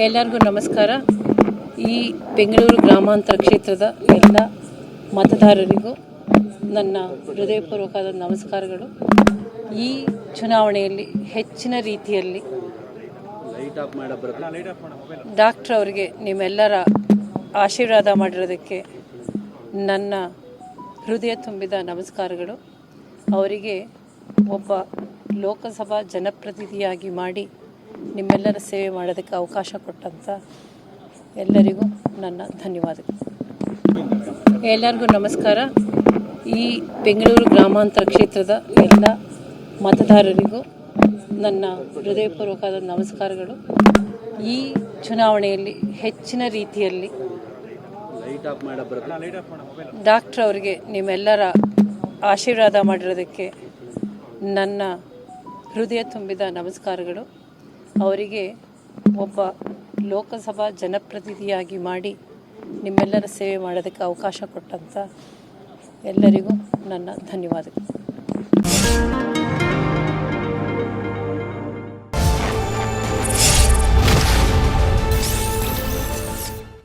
ಎಲ್ಲರಿಗೂ ನಮಸ್ಕಾರ. ಈ ಬೆಂಗಳೂರು ಗ್ರಾಮಾಂತರ ಕ್ಷೇತ್ರದ ಎಲ್ಲ ಮತದಾರರಿಗೂ ನನ್ನ ಹೃದಯಪೂರ್ವಕವಾದ ನಮಸ್ಕಾರಗಳು. ಈ ಚುನಾವಣೆಯಲ್ಲಿ ಹೆಚ್ಚಿನ ರೀತಿಯಲ್ಲಿ ಡಾಕ್ಟರ್ ಅವರಿಗೆ ನಿಮ್ಮೆಲ್ಲರ ಆಶೀರ್ವಾದ ಮಾಡಿರೋದಕ್ಕೆ ನನ್ನ ಹೃದಯ ತುಂಬಿದ ನಮಸ್ಕಾರಗಳು. ಅವರಿಗೆ ಒಬ್ಬ ಲೋಕಸಭಾ ಜನಪ್ರತಿನಿಧಿಯಾಗಿ ಮಾಡಿ ನಿಮ್ಮೆಲ್ಲರ ಸೇವೆ ಮಾಡೋದಕ್ಕೆ ಅವಕಾಶ ಕೊಟ್ಟಂಥ ಎಲ್ಲರಿಗೂ ನನ್ನ ಧನ್ಯವಾದಗಳು. ಎಲ್ಲರಿಗೂ ನಮಸ್ಕಾರ. ಈ ಬೆಂಗಳೂರು ಗ್ರಾಮಾಂತರ ಕ್ಷೇತ್ರದ ಎಲ್ಲ ಮತದಾರರಿಗೂ ನನ್ನ ಹೃದಯಪೂರ್ವಕವಾದ ನಮಸ್ಕಾರಗಳು. ಈ ಚುನಾವಣೆಯಲ್ಲಿ ಹೆಚ್ಚಿನ ರೀತಿಯಲ್ಲಿ ಡಾಕ್ಟರ್ ಅವರಿಗೆ ನಿಮ್ಮೆಲ್ಲರ ಆಶೀರ್ವಾದ ಮಾಡಿರೋದಕ್ಕೆ ನನ್ನ ಹೃದಯ ತುಂಬಿದ ನಮಸ್ಕಾರಗಳು. ಅವರಿಗೆ ಒಬ್ಬ ಲೋಕಸಭಾ ಜನಪ್ರತಿನಿಧಿಯಾಗಿ ಮಾಡಿ ನಿಮ್ಮೆಲ್ಲರ ಸೇವೆ ಮಾಡೋದಕ್ಕೆ ಅವಕಾಶ ಕೊಟ್ಟಂಥ ಎಲ್ಲರಿಗೂ ನನ್ನ ಧನ್ಯವಾದಗಳು.